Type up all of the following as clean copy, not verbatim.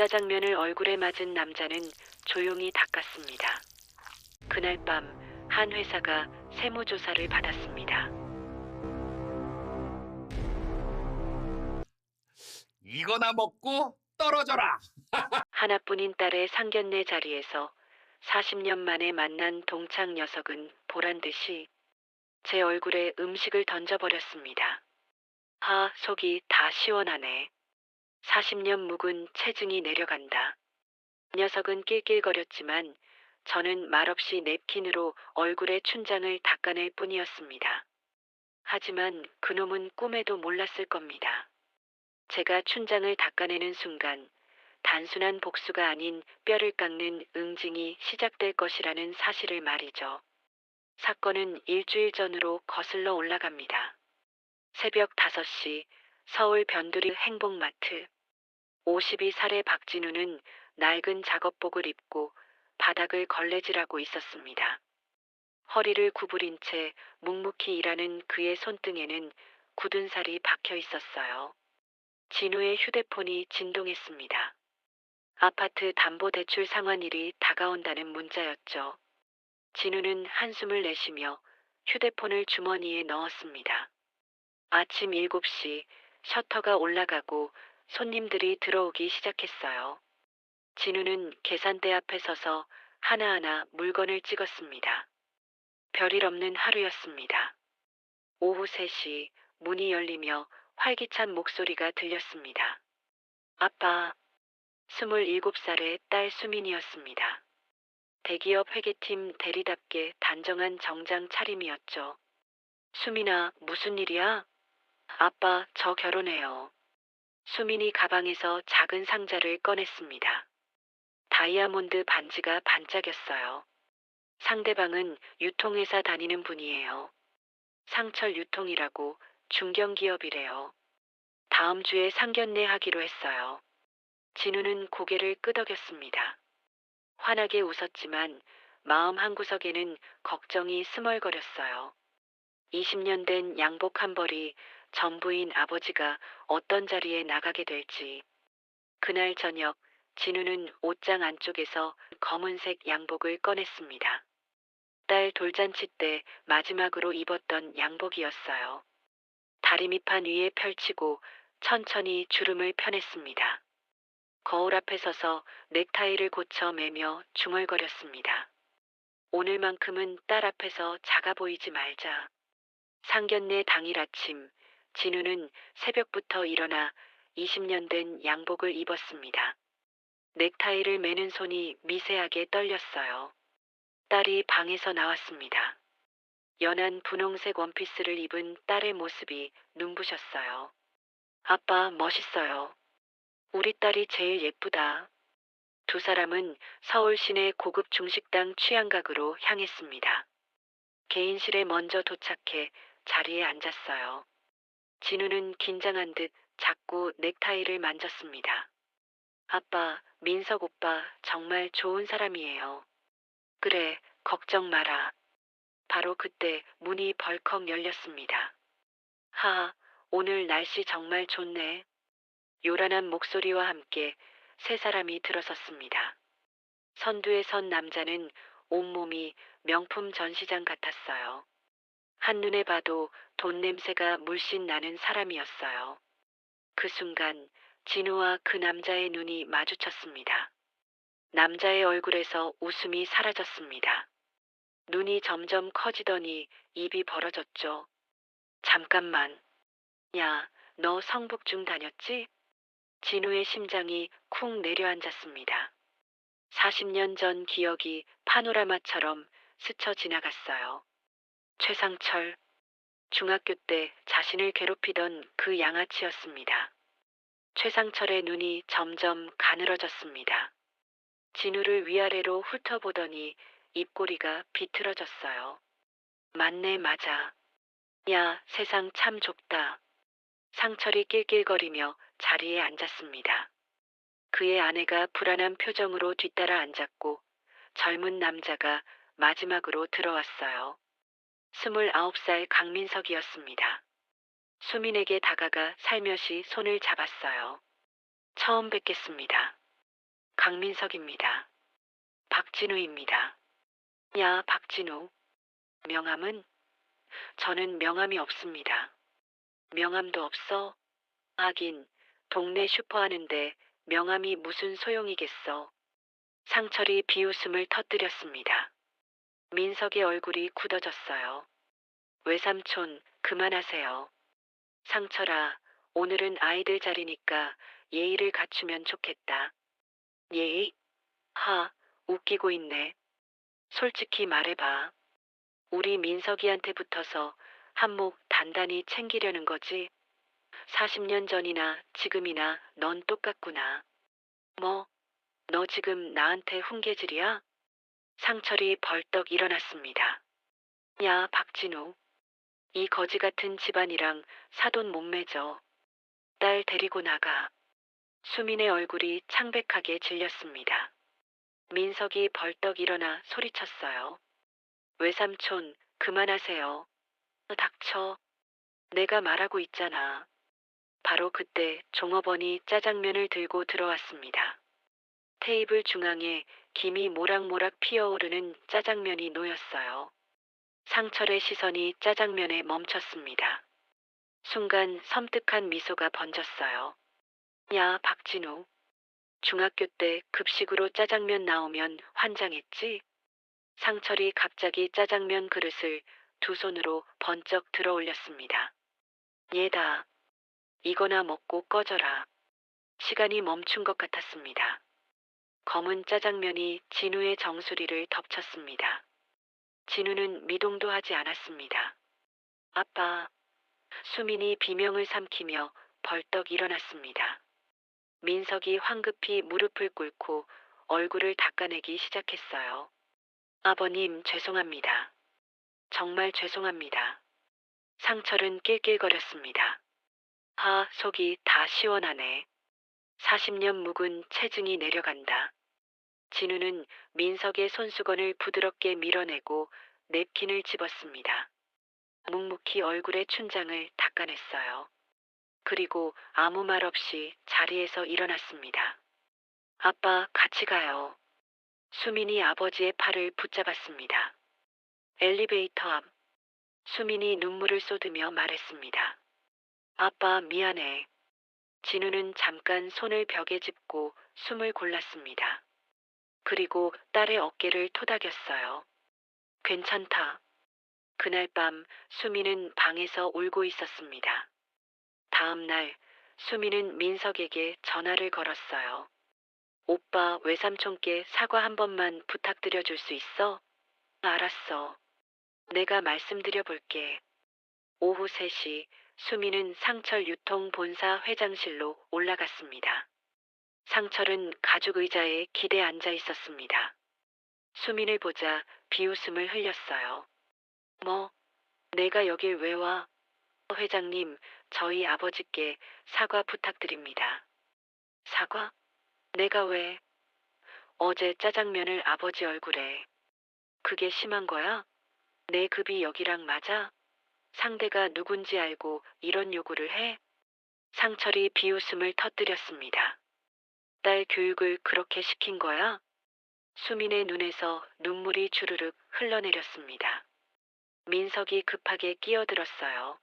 짜장면을 얼굴에 맞은 남자는 조용히 닦았습니다. 그날 밤 한 회사가 세무조사를 받았습니다. 이거나 먹고 떨어져라. 하나뿐인 딸의 상견례 자리에서 40년 만에 만난 동창 녀석은 보란듯이 제 얼굴에 음식을 던져버렸습니다. 속이 다 시원하네. 40년 묵은 체증이 내려간다. 녀석은 낄낄거렸지만 저는 말없이 냅킨으로 얼굴의 춘장을 닦아낼 뿐이었습니다. 하지만 그놈은 꿈에도 몰랐을 겁니다. 제가 춘장을 닦아내는 순간 단순한 복수가 아닌 뼈를 깎는 응징이 시작될 것이라는 사실을 말이죠. 사건은 일주일 전으로 거슬러 올라갑니다. 새벽 5시 서울 변두리 행복마트. 52살의 박진우는 낡은 작업복을 입고 바닥을 걸레질하고 있었습니다. 허리를 구부린 채 묵묵히 일하는 그의 손등에는 굳은 살이 박혀 있었어요. 진우의 휴대폰이 진동했습니다. 아파트 담보대출 상환일이 다가온다는 문자였죠. 진우는 한숨을 내쉬며 휴대폰을 주머니에 넣었습니다. 아침 7시 셔터가 올라가고 손님들이 들어오기 시작했어요. 진우는 계산대 앞에 서서 하나하나 물건을 찍었습니다. 별일 없는 하루였습니다. 오후 3시 문이 열리며 활기찬 목소리가 들렸습니다. 아빠. 27살의 딸 수민이었습니다. 대기업 회계팀 대리답게 단정한 정장 차림이었죠. 수민아, 무슨 일이야? 아빠, 저 결혼해요. 수민이 가방에서 작은 상자를 꺼냈습니다. 다이아몬드 반지가 반짝였어요. 상대방은 유통회사 다니는 분이에요. 상철 유통이라고 중견기업이래요. 다음 주에 상견례 하기로 했어요. 진우는 고개를 끄덕였습니다. 환하게 웃었지만 마음 한구석에는 걱정이 스멀거렸어요. 20년 된 양복 한 벌이 전부인 아버지가 어떤 자리에 나가게 될지. 그날 저녁 진우는 옷장 안쪽에서 검은색 양복을 꺼냈습니다. 딸 돌잔치 때 마지막으로 입었던 양복이었어요. 다리밑판 위에 펼치고 천천히 주름을 펴냈습니다. 거울 앞에 서서 넥타이를 고쳐 매며 중얼거렸습니다. 오늘만큼은 딸 앞에서 작아 보이지 말자. 상견례 당일 아침, 진우는 새벽부터 일어나 20년 된 양복을 입었습니다. 넥타이를 매는 손이 미세하게 떨렸어요. 딸이 방에서 나왔습니다. 연한 분홍색 원피스를 입은 딸의 모습이 눈부셨어요. 아빠, 멋있어요. 우리 딸이 제일 예쁘다. 두 사람은 서울 시내 고급 중식당 취향각으로 향했습니다. 개인실에 먼저 도착해 자리에 앉았어요. 진우는 긴장한 듯 자꾸 넥타이를 만졌습니다. 아빠, 민석 오빠 정말 좋은 사람이에요. 그래, 걱정 마라. 바로 그때 문이 벌컥 열렸습니다. 오늘 날씨 정말 좋네. 요란한 목소리와 함께 세 사람이 들어섰습니다. 선두에 선 남자는 온몸이 명품 전시장 같았어요. 한눈에 봐도 돈 냄새가 물씬 나는 사람이었어요. 그 순간 진우와 그 남자의 눈이 마주쳤습니다. 남자의 얼굴에서 웃음이 사라졌습니다. 눈이 점점 커지더니 입이 벌어졌죠. 잠깐만. 야, 너 성북중 다녔지? 진우의 심장이 쿵 내려앉았습니다. 40년 전 기억이 파노라마처럼 스쳐 지나갔어요. 최상철, 중학교 때 자신을 괴롭히던 그 양아치였습니다. 최상철의 눈이 점점 가늘어졌습니다. 진우를 위아래로 훑어보더니 입꼬리가 비틀어졌어요. 맞네, 맞아. 야, 세상 참 좁다. 상철이 낄낄거리며 자리에 앉았습니다. 그의 아내가 불안한 표정으로 뒤따라 앉았고 젊은 남자가 마지막으로 들어왔어요. 29살 강민석이었습니다. 수민에게 다가가 살며시 손을 잡았어요. 처음 뵙겠습니다. 강민석입니다. 박진우입니다. 야, 박진우. 명함은? 저는 명함이 없습니다. 명함도 없어? 하긴, 동네 슈퍼 하는데 명함이 무슨 소용이겠어. 상철이 비웃음을 터뜨렸습니다. 민석의 얼굴이 굳어졌어요. 외삼촌, 그만하세요. 상철아, 오늘은 아이들 자리니까 예의를 갖추면 좋겠다. 예의? 웃기고 있네. 솔직히 말해봐. 우리 민석이한테 붙어서 한몫 단단히 챙기려는 거지? 40년 전이나 지금이나 넌 똑같구나. 뭐, 너 지금 나한테 훈계질이야? 상철이 벌떡 일어났습니다. 야, 박진우. 이 거지 같은 집안이랑 사돈 못 맺어. 딸 데리고 나가. 수민의 얼굴이 창백하게 질렸습니다. 민석이 벌떡 일어나 소리쳤어요. 외삼촌, 그만하세요. 닥쳐. 내가 말하고 있잖아. 바로 그때 종업원이 짜장면을 들고 들어왔습니다. 테이블 중앙에 김이 모락모락 피어오르는 짜장면이 놓였어요. 상철의 시선이 짜장면에 멈췄습니다. 순간 섬뜩한 미소가 번졌어요. 야, 박진우. 중학교 때 급식으로 짜장면 나오면 환장했지? 상철이 갑자기 짜장면 그릇을 두 손으로 번쩍 들어 올렸습니다. 얘다. 이거나 먹고 꺼져라. 시간이 멈춘 것 같았습니다. 검은 짜장면이 진우의 정수리를 덮쳤습니다. 진우는 미동도 하지 않았습니다. 아빠. 수민이 비명을 삼키며 벌떡 일어났습니다. 민석이 황급히 무릎을 꿇고 얼굴을 닦아내기 시작했어요. 아버님, 죄송합니다. 정말 죄송합니다. 상철은 낄낄거렸습니다. 속이 다 시원하네. 40년 묵은 체증이 내려간다. 진우는 민석의 손수건을 부드럽게 밀어내고 냅킨을 집었습니다. 묵묵히 얼굴의 춘장을 닦아냈어요. 그리고 아무 말 없이 자리에서 일어났습니다. 아빠, 같이 가요. 수민이 아버지의 팔을 붙잡았습니다. 엘리베이터 앞. 수민이 눈물을 쏟으며 말했습니다. 아빠, 미안해. 진우는 잠깐 손을 벽에 짚고 숨을 골랐습니다. 그리고 딸의 어깨를 토닥였어요. 괜찮다. 그날 밤 수민은 방에서 울고 있었습니다. 다음 날 수민은 민석에게 전화를 걸었어요. 오빠, 외삼촌께 사과 한 번만 부탁드려 줄 수 있어? 알았어. 내가 말씀드려 볼게. 오후 3시 수민은 상철 유통본사 회장실로 올라갔습니다. 상철은 가죽 의자에 기대 앉아 있었습니다. 수민을 보자 비웃음을 흘렸어요. 뭐, 내가 여길 왜 와? 회장님, 저희 아버지께 사과 부탁드립니다. 사과? 내가 왜? 어제 짜장면을 아버지 얼굴에. 그게 심한 거야? 내 급이 여기랑 맞아? 상대가 누군지 알고 이런 요구를 해? 상철이 비웃음을 터뜨렸습니다. 딸 교육을 그렇게 시킨 거야? 수민의 눈에서 눈물이 주르륵 흘러내렸습니다. 민석이 급하게 끼어들었어요.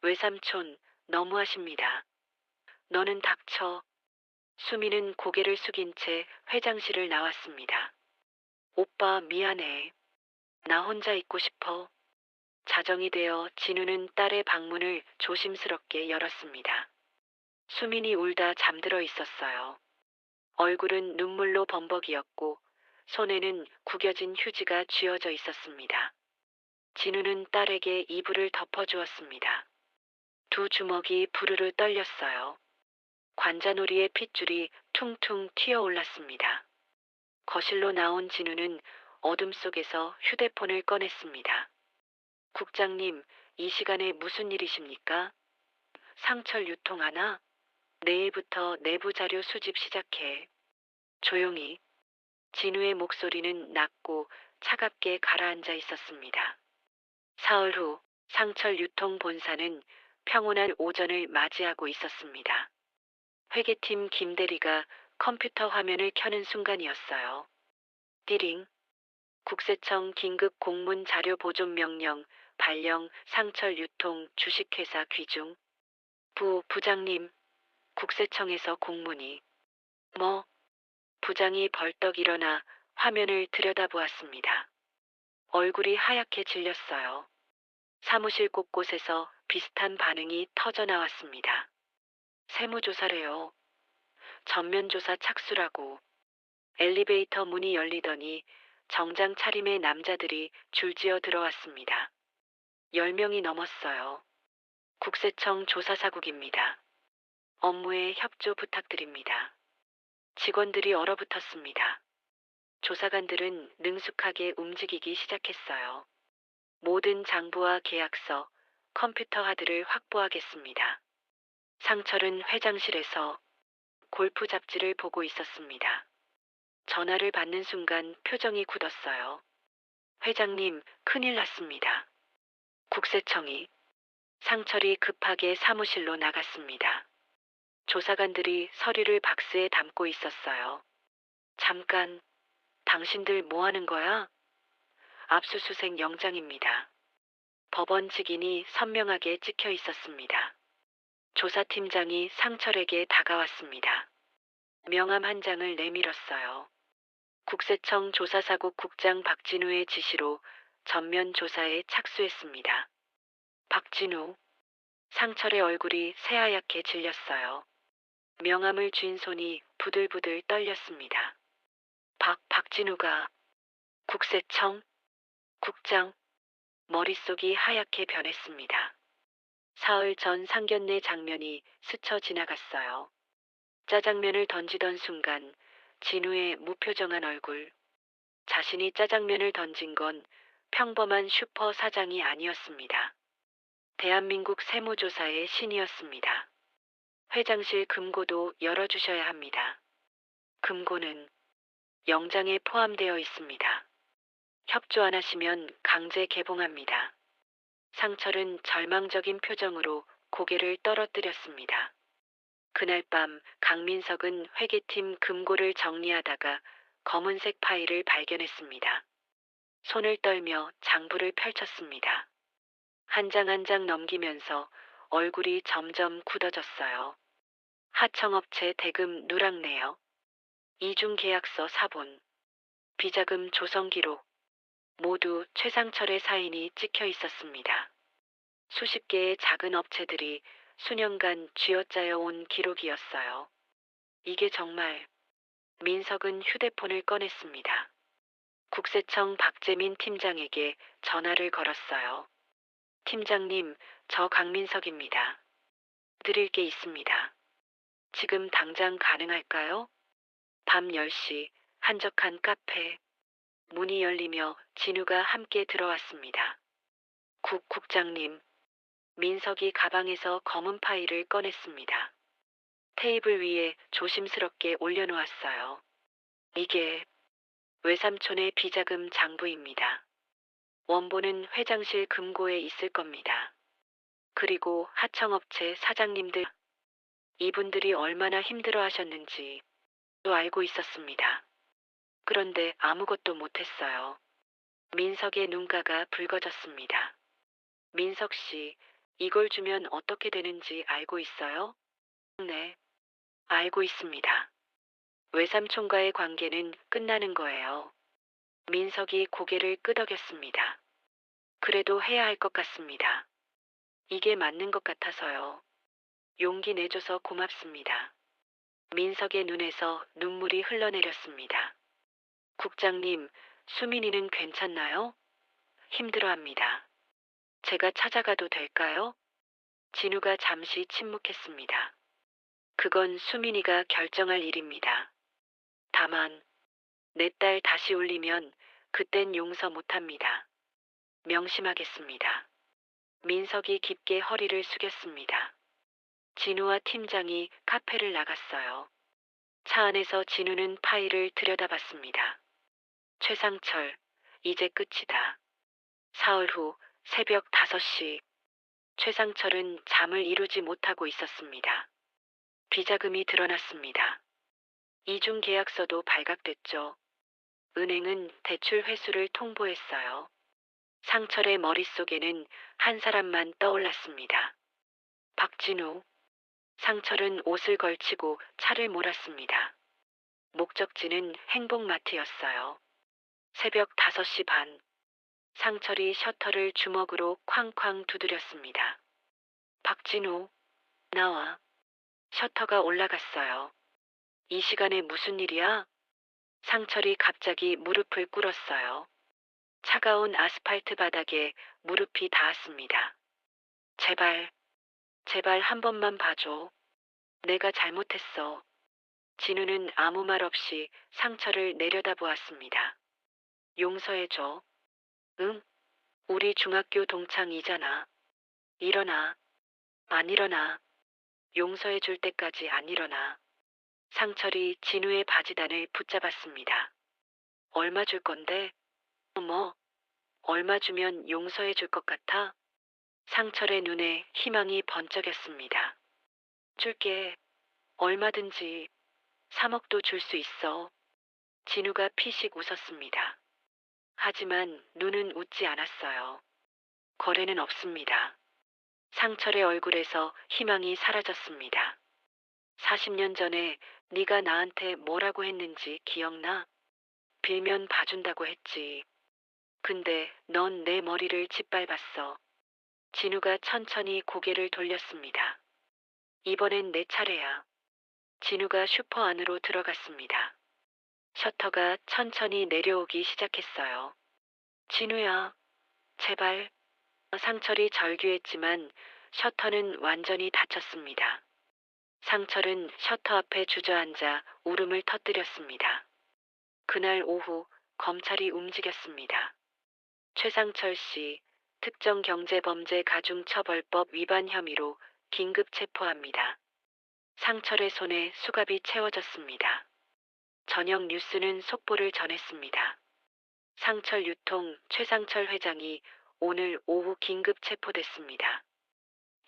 외삼촌, 너무하십니다. 너는 닥쳐. 수민은 고개를 숙인 채 회장실을 나왔습니다. 오빠, 미안해. 나 혼자 있고 싶어. 자정이 되어 진우는 딸의 방문을 조심스럽게 열었습니다. 수민이 울다 잠들어 있었어요. 얼굴은 눈물로 범벅이었고 손에는 구겨진 휴지가 쥐어져 있었습니다. 진우는 딸에게 이불을 덮어주었습니다. 두 주먹이 부르르 떨렸어요. 관자놀이의 핏줄이 퉁퉁 튀어올랐습니다. 거실로 나온 진우는 어둠 속에서 휴대폰을 꺼냈습니다. 국장님, 이 시간에 무슨 일이십니까? 상철 유통하나? 내일부터 내부 자료 수집 시작해. 조용히. 진우의 목소리는 낮고 차갑게 가라앉아 있었습니다. 사흘 후 상철 유통 본사는 평온한 오전을 맞이하고 있었습니다. 회계팀 김 대리가 컴퓨터 화면을 켜는 순간이었어요. 띠링. 국세청 긴급 공문 자료 보존 명령, 발령, 상철 유통, 주식회사 귀중. 부장님, 국세청에서 공문이. 뭐? 부장이 벌떡 일어나 화면을 들여다보았습니다. 얼굴이 하얗게 질렸어요. 사무실 곳곳에서 비슷한 반응이 터져 나왔습니다. 세무조사래요. 전면조사 착수라고. 엘리베이터 문이 열리더니 정장 차림의 남자들이 줄지어 들어왔습니다. 10명이 넘었어요. 국세청 조사사국입니다. 업무에 협조 부탁드립니다. 직원들이 얼어붙었습니다. 조사관들은 능숙하게 움직이기 시작했어요. 모든 장부와 계약서, 컴퓨터 하드를 확보하겠습니다. 상철은 회장실에서 골프 잡지를 보고 있었습니다. 전화를 받는 순간 표정이 굳었어요. 회장님, 큰일 났습니다. 국세청이. 상철이 급하게 사무실로 나갔습니다. 조사관들이 서류를 박스에 담고 있었어요. 잠깐, 당신들 뭐 하는 거야? 압수수색 영장입니다. 법원 직인이 선명하게 찍혀 있었습니다. 조사팀장이 상철에게 다가왔습니다. 명함 한 장을 내밀었어요. 국세청 조사사국 국장 박진우의 지시로 전면 조사에 착수했습니다. 박진우. 상철의 얼굴이 새하얗게 질렸어요. 명함을 쥔 손이 부들부들 떨렸습니다. 박진우가 국세청 국장. 머릿속이 하얗게 변했습니다. 사흘 전 상견례 장면이 스쳐 지나갔어요. 짜장면을 던지던 순간 진우의 무표정한 얼굴. 자신이 짜장면을 던진 건 평범한 슈퍼 사장이 아니었습니다. 대한민국 세무조사의 신이었습니다. 회장실 금고도 열어주셔야 합니다. 금고는 영장에 포함되어 있습니다. 협조 안 하시면 강제 개봉합니다. 상철은 절망적인 표정으로 고개를 떨어뜨렸습니다. 그날 밤 강민석은 회계팀 금고를 정리하다가 검은색 파일을 발견했습니다. 손을 떨며 장부를 펼쳤습니다. 한 장 한 장 넘기면서 얼굴이 점점 굳어졌어요. 하청업체 대금 누락내역, 이중계약서 사본, 비자금 조성 기록, 모두 최상철의 사인이 찍혀 있었습니다. 수십 개의 작은 업체들이 수년간 쥐어짜여 온 기록이었어요. 이게 정말. 민석은 휴대폰을 꺼냈습니다. 국세청 박재민 팀장에게 전화를 걸었어요. 팀장님, 저 강민석입니다. 드릴 게 있습니다. 지금 당장 가능할까요? 밤 10시, 한적한 카페. 문이 열리며 진우가 함께 들어왔습니다. 국장님. 민석이 가방에서 검은 파일을 꺼냈습니다. 테이블 위에 조심스럽게 올려놓았어요. 이게 외삼촌의 비자금 장부입니다. 원본은 회장실 금고에 있을 겁니다. 그리고 하청업체 사장님들, 이분들이 얼마나 힘들어 하셨는지 또 알고 있었습니다. 그런데 아무것도 못했어요. 민석의 눈가가 붉어졌습니다. 민석 씨, 이걸 주면 어떻게 되는지 알고 있어요? 네, 알고 있습니다. 외삼촌과의 관계는 끝나는 거예요. 민석이 고개를 끄덕였습니다. 그래도 해야 할 것 같습니다. 이게 맞는 것 같아서요. 용기 내줘서 고맙습니다. 민석의 눈에서 눈물이 흘러내렸습니다. 국장님, 수민이는 괜찮나요? 힘들어합니다. 제가 찾아가도 될까요? 진우가 잠시 침묵했습니다. 그건 수민이가 결정할 일입니다. 다만 내 딸 다시 울리면 그땐 용서 못합니다. 명심하겠습니다. 민석이 깊게 허리를 숙였습니다. 진우와 팀장이 카페를 나갔어요. 차 안에서 진우는 파일을 들여다봤습니다. 최상철, 이제 끝이다. 사흘 후 새벽 5시. 최상철은 잠을 이루지 못하고 있었습니다. 비자금이 드러났습니다. 이중 계약서도 발각됐죠. 은행은 대출 회수를 통보했어요. 상철의 머릿속에는 한 사람만 떠올랐습니다. 박진우. 상철은 옷을 걸치고 차를 몰았습니다. 목적지는 행복마트였어요. 새벽 5시 반. 상철이 셔터를 주먹으로 쾅쾅 두드렸습니다. 박진우, 나와. 셔터가 올라갔어요. 이 시간에 무슨 일이야? 상철이 갑자기 무릎을 꿇었어요. 차가운 아스팔트 바닥에 무릎이 닿았습니다. 제발, 제발 한 번만 봐줘. 내가 잘못했어. 진우는 아무 말 없이 상철을 내려다보았습니다. 용서해줘. 응? 우리 중학교 동창이잖아. 일어나. 안 일어나. 용서해줄 때까지 안 일어나. 상철이 진우의 바지단을 붙잡았습니다. 얼마 줄 건데? 뭐? 얼마 주면 용서해줄 것 같아? 상철의 눈에 희망이 번쩍였습니다. 줄게. 얼마든지. 3억도 줄 수 있어. 진우가 피식 웃었습니다. 하지만 눈은 웃지 않았어요. 거래는 없습니다. 상철의 얼굴에서 희망이 사라졌습니다. 40년 전에 네가 나한테 뭐라고 했는지 기억나? 빌면 봐준다고 했지. 근데 넌 내 머리를 짓밟았어. 진우가 천천히 고개를 돌렸습니다. 이번엔 내 차례야. 진우가 슈퍼 안으로 들어갔습니다. 셔터가 천천히 내려오기 시작했어요. 진우야, 제발. 상철이 절규했지만 셔터는 완전히 닫혔습니다. 상철은 셔터 앞에 주저앉아 울음을 터뜨렸습니다. 그날 오후 검찰이 움직였습니다. 최상철 씨, 특정경제범죄가중처벌법 위반 혐의로 긴급 체포합니다. 상철의 손에 수갑이 채워졌습니다. 저녁 뉴스는 속보를 전했습니다. 상철 유통 최상철 회장이 오늘 오후 긴급 체포됐습니다.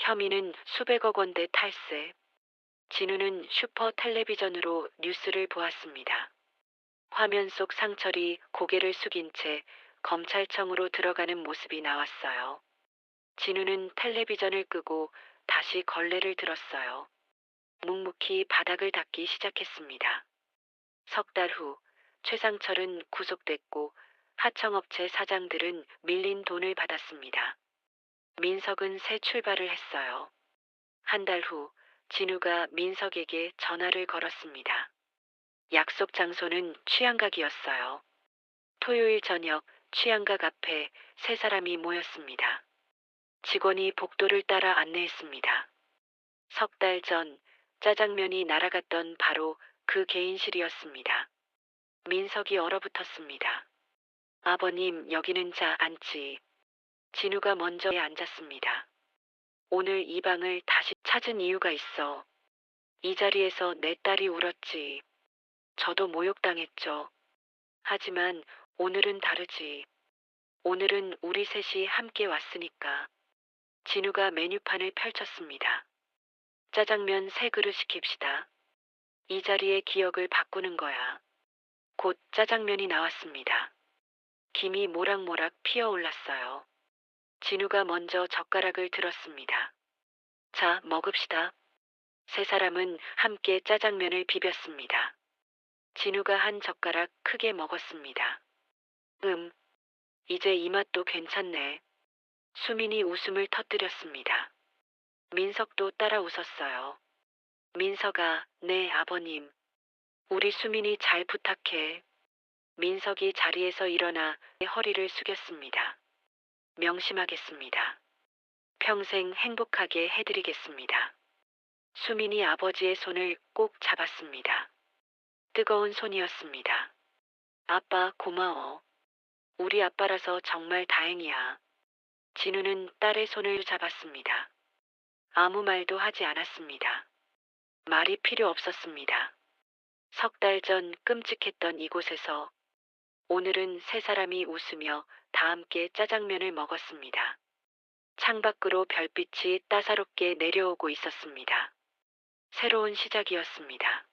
혐의는 수백억 원대 탈세. 진우는 슈퍼 텔레비전으로 뉴스를 보았습니다. 화면 속 상철이 고개를 숙인 채 검찰청으로 들어가는 모습이 나왔어요. 진우는 텔레비전을 끄고 다시 걸레를 들었어요. 묵묵히 바닥을 닦기 시작했습니다. 석 달 후 최상철은 구속됐고 하청업체 사장들은 밀린 돈을 받았습니다. 민석은 새 출발을 했어요. 한 달 후 진우가 민석에게 전화를 걸었습니다. 약속 장소는 취향각이었어요. 토요일 저녁 취향각 앞에 세 사람이 모였습니다. 직원이 복도를 따라 안내했습니다. 석 달 전 짜장면이 날아갔던 바로 그 개인실이었습니다. 민석이 얼어붙었습니다. 아버님, 여기는 자 앉지. 진우가 먼저 앉았습니다. 오늘 이 방을 다시 찾은 이유가 있어. 이 자리에서 내 딸이 울었지. 저도 모욕당했죠. 하지만 오늘은 다르지. 오늘은 우리 셋이 함께 왔으니까. 진우가 메뉴판을 펼쳤습니다. 짜장면 3그릇 시킵시다. 이 자리의 기억을 바꾸는 거야. 곧 짜장면이 나왔습니다. 김이 모락모락 피어올랐어요. 진우가 먼저 젓가락을 들었습니다. 자, 먹읍시다. 세 사람은 함께 짜장면을 비볐습니다. 진우가 한 젓가락 크게 먹었습니다. 이제 이 맛도 괜찮네. 수민이 웃음을 터뜨렸습니다. 민석도 따라 웃었어요. 민석아, 네 아버님. 우리 수민이 잘 부탁해. 민석이 자리에서 일어나 허리를 숙였습니다. 명심하겠습니다. 평생 행복하게 해드리겠습니다. 수민이 아버지의 손을 꼭 잡았습니다. 뜨거운 손이었습니다. 아빠 고마워. 우리 아빠라서 정말 다행이야. 진우는 딸의 손을 잡았습니다. 아무 말도 하지 않았습니다. 말이 필요 없었습니다. 석 달 전 끔찍했던 이곳에서 오늘은 세 사람이 웃으며 다 함께 짜장면을 먹었습니다. 창밖으로 별빛이 따사롭게 내려오고 있었습니다. 새로운 시작이었습니다.